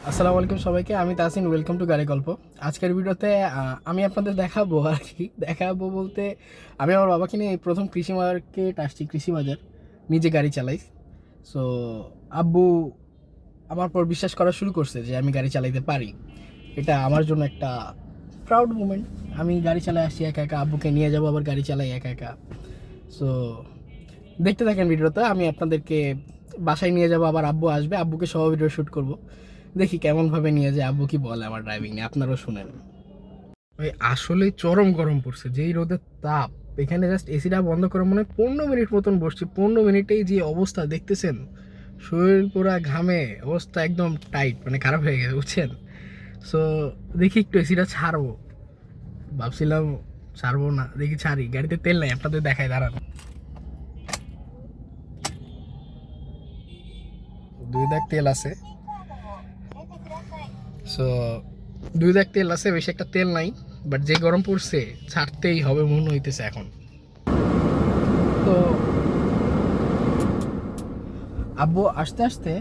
আসসালামু আলাইকুম সবাইকে, আমি তাসিন। ওয়েলকাম টু গাড়ি গল্প। আজকের ভিডিওতে আমি আপনাদের দেখাবো আর কি, দেখাবো বলতে আমি আমার বাবাকে নিয়ে এই প্রথম কৃষি মার্কেট আসছি, কৃষি বাজার। নিজে গাড়ি চালাই। সো আব্বু আমার পর বিশ্বাস করা শুরু করছে যে আমি গাড়ি চালাইতে পারি। এটা আমার জন্য একটা প্রাউড মুমেন্ট। আমি গাড়ি চালাই আসছি একা একা, আব্বুকে নিয়ে যাবো আবার গাড়ি চালাই একা একা। সো দেখতে থাকেন ভিডিওটা, আমি আপনাদেরকে বাসায় নিয়ে যাবো, আবার আব্বু আসবে, আব্বুকে সহ ভিডিও শ্যুট করবো। দেখি কেমনভাবে নিয়ে যায়, আব্বু কি বলে আমার ড্রাইভিং নিয়ে, আপনারাও শুনেন। ওই আসলে চরম গরম পড়ছে, যেই রোদের তাপ। এখানে জাস্ট এসিটা বন্ধ করে মনে হয় 15 মিনিট মতন বসছি, 15 মিনিটেই যে অবস্থা দেখতেছেন, শরীর পুরা ঘামে, অবস্থা একদম টাইট, মানে খারাপ হয়ে গেছে, বুঝছেন। সো দেখি একটু এসিটা ছাড়বো, ভাবছিলাম ছাড়বো না, দেখি ছাড়ি। গাড়িতে তেল নাই, আপনাদের দেখায়, দাঁড়ান। 2 দাগ তেল আছে। সো 2 দাগ তেল আছে, বেশি একটা তেল নাই। বাট যে গরম পড়ছে, ছাড়তেই হবে মনে হইতেছে এখন। তো আব্বু আসতে আসতে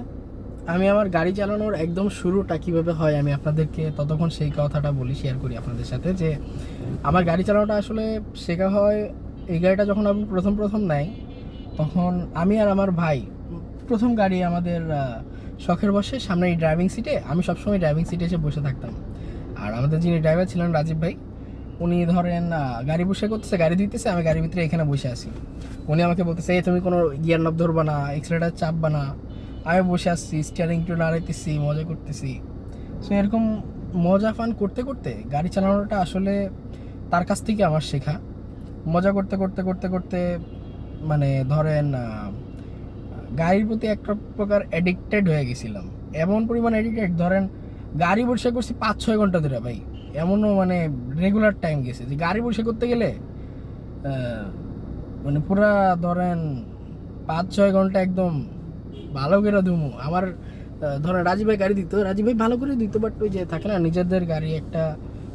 আমি আমার গাড়ি চালানোর একদম শুরুটা কীভাবে হয় আমি আপনাদেরকে ততক্ষণ সেই কথাটা বলি, শেয়ার করি আপনাদের সাথে। যে আমার গাড়ি চালানোটা আসলে শেখা হয়, এই গাড়িটা যখন আব্বু প্রথম প্রথম নেয়, তখন আমি আর আমার ভাই প্রথম গাড়ি আমাদের শখের বসে সামনে এই ড্রাইভিং সিটে, আমি সবসময় ড্রাইভিং সিটে এসে বসে থাকতাম। আর আমাদের যিনি ড্রাইভার ছিলেন রাজীব ভাই, উনি ধরেন গাড়ি বসে করতেছে, গাড়ি দিতেছে, আমি গাড়ির ভিতরে এখানে বসে আছি। উনি আমাকে বলতেছে, এই তুমি কোনো গিয়ার নব ধরবা না, এক্সেলেটার চাপবা না। আমি বসে আসছি, স্টিয়ারিং একটু নাড়াইতেছি, মজা করতেছি। সো এরকম মজা ফান করতে করতে গাড়ি চালানোটা আসলে তার কাছ থেকে আমার শেখা। মজা করতে করতে করতে করতে মানে ধরেন গাড়ির প্রতি একটা প্রকার অ্যাডিক্টেড হয়ে গেছিলাম। এমন পরিমাণ অ্যাডিক্টেড, ধরেন গাড়ি বসে করছি 5-6 ঘন্টা ধরে ভাই। এমনও মানে রেগুলার টাইম গেছে যে গাড়ি বসে করতে গেলে মানে পুরা ধরেন 5-6 ঘন্টা একদম ভালো করে ধুমু। আমার ধরেন রাজীব ভাই গাড়ি দিত, রাজীব ভাই ভালো করে দিত, বাট ওই যে থাকে না নিজেদের গাড়ি একটা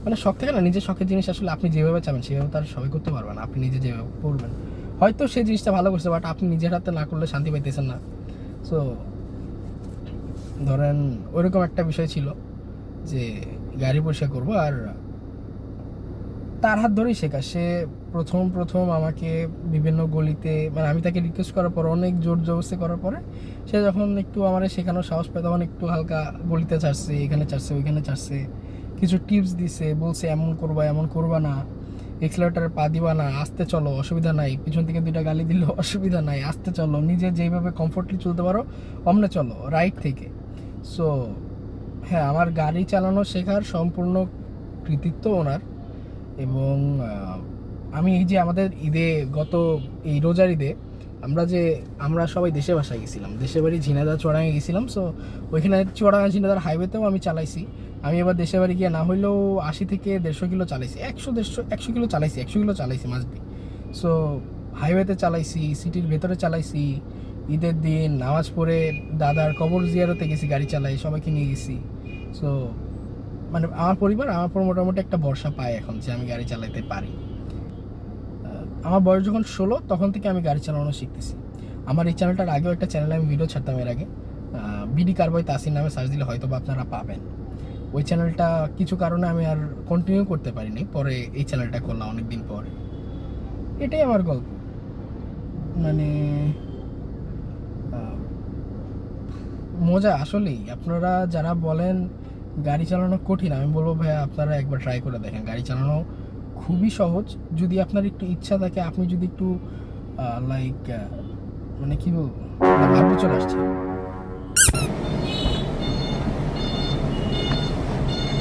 মানে শখ থাকে না, নিজের শখের জিনিস আসলে আপনি যেভাবে চাবেন সেভাবে তার সবাই করতে পারবেন। আপনি নিজে যেভাবে করবেন, হয়তো সেই জিনিসটা ভালো করছে, বাট আপনি নিজের হাতে না করলে শান্তি পাইতেছেন না। সো ধরেন ওইরকম একটা বিষয় ছিল যে গাড়ি পরিষ্কার করবো, আর তার হাত ধরেই শেখা। সে প্রথম প্রথম আমাকে বিভিন্ন গলিতে, মানে আমি তাকে রিকোয়েস্ট করার পর, অনেক জোর জবরদস্তি করার পরে, সে যখন একটু আমার শেখানোর সাহস পায়, তখন একটু হালকা গলিতে ছাড়ছে, এখানে ছাড়ছে, ওইখানে ছাড়ছে, কিছু টিপস দিছে, বলছে এমন করবা, এমন করবা না, এক্সেলেটারে পা দিবা না, আস্তে চলো, অসুবিধা নাই, পিছন থেকে 2টা গালি দিলেও অসুবিধা নাই, আস্তে চলো, নিজে যেইভাবে কমফোর্টলি চলতে পারো অমনে চলো, রাইট থেকে। সো হ্যাঁ, আমার গাড়ি চালানো শেখার সম্পূর্ণ কৃতিত্ব ওনার। এবং আমি এই যে আমাদের ঈদে, গত এই রোজার ঈদে আমরা সবাই দেশে বাসায় গেছিলাম, দেশের বাড়ি ঝিনাইদহ চুয়াডাঙ্গা গেছিলাম। সো ওইখানে চুয়াডাঙ্গা ঝিনাইদহ হাইওয়েতেও আমি চালাইছি। আমি এবার দেশের বাড়ি গিয়ে না হইলেও 80 থেকে 150 কিলো চালাইছি, 100 কিলো চালাইছি, 100 কিলো চালাইছি মাস্ট বি। সো হাইওয়েতে চালাইছি, সিটির ভেতরে চালাইছি। ঈদের দিন নামাজ পড়ে দাদার কবর জিয়ারতে গেছি, গাড়ি চালাই, সবাইকে নিয়ে গেছি। সো মানে আমার পরিবার আমার পর মোটামুটি একটা ভরসা পায় এখন যে আমি গাড়ি চালাতে পারি। আমার বয়স যখন 16, তখন থেকে আমি গাড়ি চালানো শিখতেছি। আমার এই চ্যানেলটার আগেও একটা চ্যানেলে আমি ভিডিও ছাড়তাম এর আগে, বিডি কারবয় তাসিন নামে সার্চ দিলে হয়তো বা আপনারা পাবেন। ওই চ্যানেলটা কিছু কারণে আমি আর কন্টিনিউ করতে পারিনি, পরে এই চ্যানেলটা করলাম অনেকদিন পরে। এটাই আমার গল্প। মানে মজা আসলেই। আপনারা যারা বলেন গাড়ি চালানো কঠিন, আমি বলবো ভাইয়া আপনারা একবার ট্রাই করে দেখেন। গাড়ি চালানো খুবই সহজ, যদি আপনার একটু ইচ্ছা থাকে, আপনি যদি একটু লাইক মানে কি বলবো, ভাবতে চলে আসছে।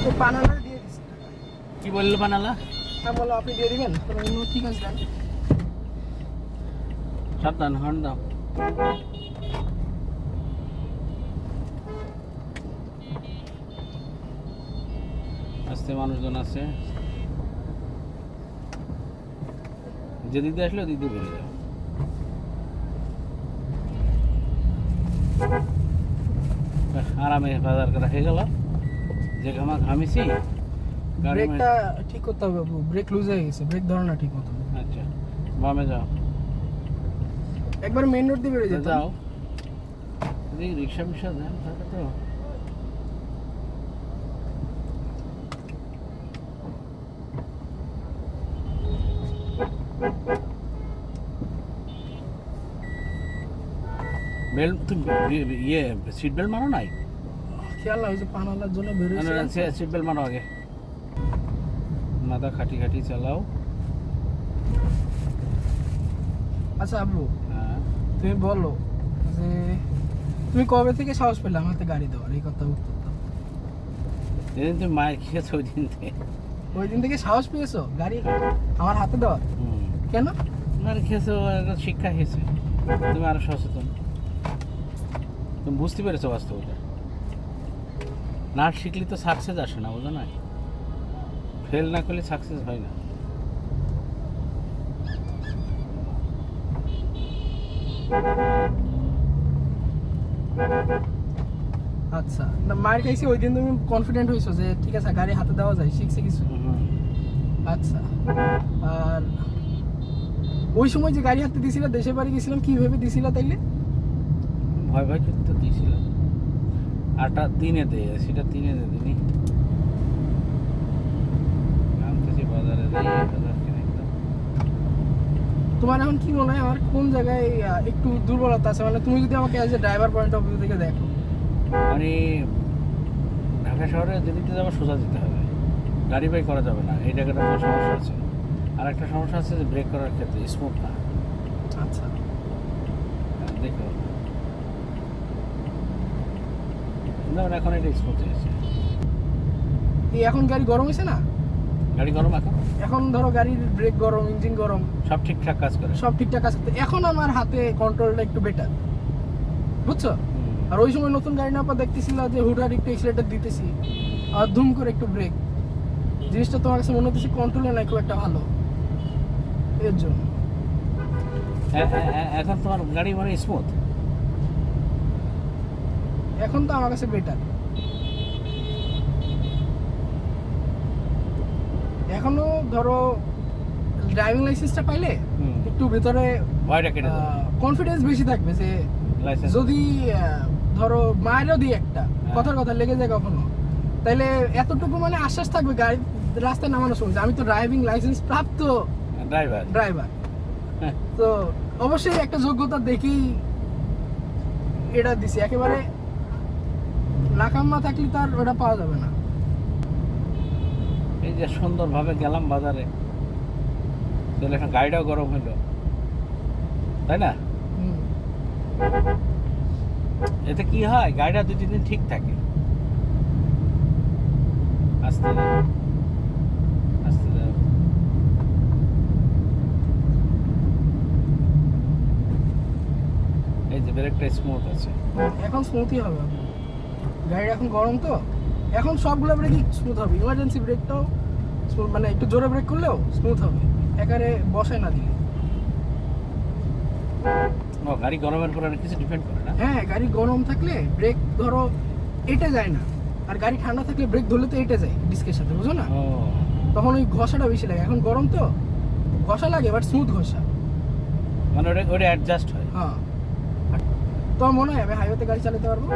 তো বানালা দিয়ে দিচ্ছি। কি বললো বানালা? হ্যাঁ বলো, আপনি দিয়ে দিবেন, ঠিক আছে দেন। সাবধান, হর্ন দাও। আস্তে, মানুষজন আছে। যে দিদি আসলো দিদি বেরিয়ে যাও। আরামে বাজার করা হয়ে গেল। যে ঘামিছি। ব্রেকটা ঠিক করতে হবে বাবু, ব্রেক লুজ হয়ে গেছে, ব্রেক ধরো না ঠিক মতো। আচ্ছা, বামে যাও। একবার মেইন রোড দিয়ে বেরিয়ে যেতে যাও। রিক্সা মিক্সা জ্যাম থাকে তো। বেল্ট তুমি ইয়ে সিট বেল্ট মারো নাই? খেয়াল না হয়েছে পানালার জন্য বেরোচ্ছে। সিট বেল্ট মারো আগে, মাথা খাটি খাটি চালাও। আচ্ছা আব্বু, হ্যাঁ, তুমি বলো যে তুমি কবে থেকে সাহস পেলে আমার হাতে গাড়ি দেওয়ার, এই কথা উত্তর দাও। যেদিন তুমি মায়ের খেয়েছো ওই দিন থেকে। ওই দিন থেকে সাহস পেয়েছো গাড়ি আমার হাতে দেওয়ার? হুম, কেন? মায়ের খেয়েছো, একটা শিক্ষা খেয়েছে, তুমি আরো সচেতন, তুমি বুঝতে পেরেছো বাস্তবতা। না শিখলে তো সাকসেস আসে না, বুঝো না? ফেল না করলে সাকসেস হয় না। আচ্ছা, না মায়ের খাইছি ওই দিন তুমি কনফিডেন্ট হয়েছো যে ঠিক আছে গাড়ি হাতে দেওয়া যায়, শিখছে কিছু? হুম, আচ্ছা, আর ওই সময় যে গাড়ি হাতে দিয়েছিল, দেশের বাড়ি গেছিলাম, কি ভেবে দিয়েছিল তাইলে? ভয় ভয় করতে তো দিয়েছিলাম। আটা তিনে দেয়, সেটা তিনে দে দিনি। আনতেছি বাজারে দেই, বাজার কিনে একদম। তোমার এখন কি মনে হয় আমার কোন জায়গায় একটু দুর্বলতা আছে? মানে তুমি যদি আমাকে as a driver point of view থেকে দেখো। মানে ঢাকা শহরে যেদিকে যাবো সোজা যেতে হবে, গাড়ি বাই করা যাবে না, এই জায়গাটা তো সমস্যা আছে। আর একটা সমস্যা আছে যে ব্রেক করার ক্ষেত্রে স্মুথ না। আচ্ছা, দেখো না, এখন এটা স্মুথ হয়েছে। এই এখন গাড়ি গরম হয়েছে না? গাড়ি গরম এখন? এখন ধরো গাড়ির ব্রেক গরম, ইঞ্জিন গরম, সব ঠিকঠাক কাজ করে। সব ঠিকঠাক আছে। এখন আমার হাতে কন্ট্রোলটা একটু বেটার, বুঝছো? হুম। আর ওই সময় নতুন গাড়ি না পা দেখতেছিল যে হুটার একটু এক্সিলেটার দিতেছি আর ধুম করে একটু ব্রেক, জিনিসটা তোমার কাছে মনে হচ্ছে কন্ট্রোলে নাই খুব একটা ভালো, এর জন্য। এখন তোমার গাড়ি মানে স্মুথ? এখন তো আমার কাছে বেটার। এখনো ধরো ড্রাইভিং লাইসেন্সটা পাইলে হুম। একটু ভিতরে ভয়টা কেটে যাবে। কনফিডেন্স বেশি থাকবে যে লাইসেন্স যদি ধরো মায়েরও দিই একটা কথার কথা লেগে যায় কখনো, তাইলে এতটুকু মানে আশ্বাস থাকবে গাড়ি রাস্তায় নামানোর সময় যে আমি তো ড্রাইভিং লাইসেন্স প্রাপ্ত ড্রাইভার। তো অবশ্যই একটা যোগ্যতা দেখেই এটা দিছি, একেবারে নাকাম্মা থাকলে তার ওটা পাওয়া যাবে না। এই যে সুন্দরভাবে গেলাম বাজারে, তাহলে এখন গাড়িটাও গরম হইলো, তাই না? হুম। এতে কি হয়, গাড়িটা 2-3 দিন ঠিক থাকে। আস্তে যাও, আস্তে যাও। এই যে ব্রেকটা স্মুথ আছে। এখন স্মুথই হবে, গাড়ি এখন গরম তো, এখন সবগুলো ব্রেকই স্মুথ হবে। ইমার্জেন্সি ব্রেকটাও মানে একটু জোরে ব্রেক করলেও স্মুথ হবে, একারে বসায় না দিলে। ও, গাড়ি গরমের উপর অনেক কিছু ডিপেন্ড করে না? হ্যাঁ, গাড়ি গরম থাকলে ব্রেক ধরো এটা যায় না, আর গাড়ি ঠান্ডা থাকলে ব্রেক ধরলে তো এটা যায় ডিস্কের সাথে, বুঝো না? ও, তখন ওই ঘষাটা বেশি লাগে। এখন গরম তো ঘষা লাগে, বাট স্মুথ ঘষা। মানে ওটা অ্যাডজাস্ট হয়। হ্যাঁ, তোমার মনে হয় আমি হাইওয়েতে গাড়ি চালাতে পারবো?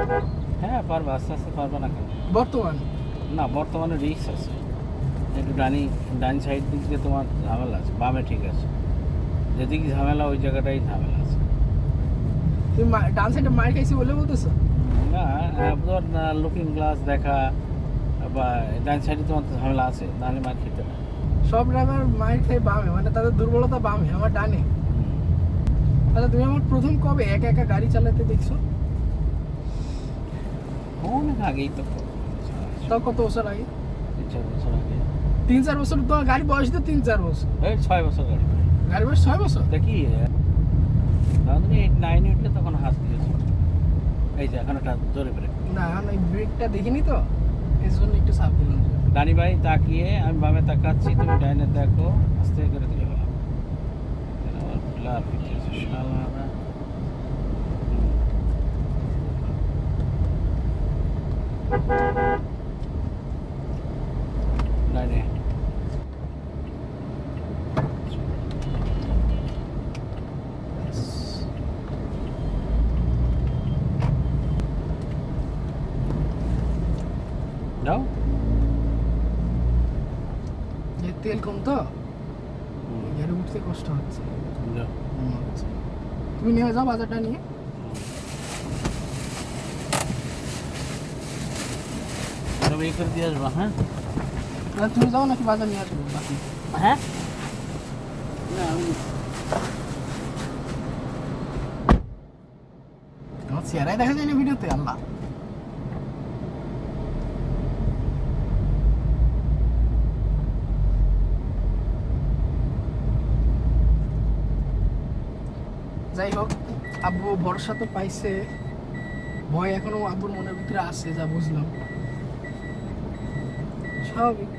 হ্যাঁ, পারবা, আস্তে আস্তে পারবা না কেন? বর্তমানে না, বর্তমানে রিস্ক আছে একটু। ডান সাইড দিক দিয়ে তোমার ঝামেলা আছে, বামে ঠিক আছে। যেদিকে ঝামেলা ওই জায়গাটাই ঝামেলা আছে। তুমি ডান সাইডে মার খাইছি বলে বলতেছো? না, তোমার লুকিং গ্লাস দেখা বা ডান সাইডে তোমার তো ঝামেলা আছে, নাহলে মার খেতে না। সব ড্রাইভার মার খাই বামে, মানে তাদের দুর্বলতা বামে, আমার ডানে। তাহলে তুমি আমার প্রথম কবে একা একা গাড়ি চালাতে দেখছো? অনেক আগেই তো, তাও কত বছর আগে? 3-4 বছর আগে। 3-4 বছর? তো গাড়ি বয়স তো 3-4 বছর। এই 6 বছর গাড়ি। গাড়ি বয়স 6 বছর? দেখি তখন তুমি 8-9 উঠলে তখন হাত দিয়েছো। এই যে এখন একটা জোরে ব্রেক। না, আমি ব্রেকটা দেখিনি তো, এই জন্য একটু চাপ দিলাম। ডানি ভাই তাকিয়ে, আমি বামে তাকাচ্ছি, তুমি ডাইনে দেখো, আস্তে করে দিয়ে গেলাম। আমার ব্লার ফিটেছে শালারা। ডাইনে যাও। যে তেল কম তো গাড়ি উঠতে কষ্ট হচ্ছে। যাও। তুমি নিয়ে যাও বাজারটা নিয়ে। সব এই করে দিয়ে আসবা, হ্যাঁ? না তুমি যাও নাকি বাজার নিয়ে আসবো বাকি? হ্যাঁ না আমার চেহারাই দেখা যায় না ভিডিওতে, আল্লাহ। যাই হোক, আব্বু ভরসা তো পাইছে, ভয় এখনো আব্বুর মনের ভিতরে আছে, যা বুঝলাম। স্বাভাবিক।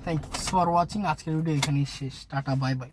Thank you for watching. আজকের ভিডিও এখানেই শেষ। Tata, bye by.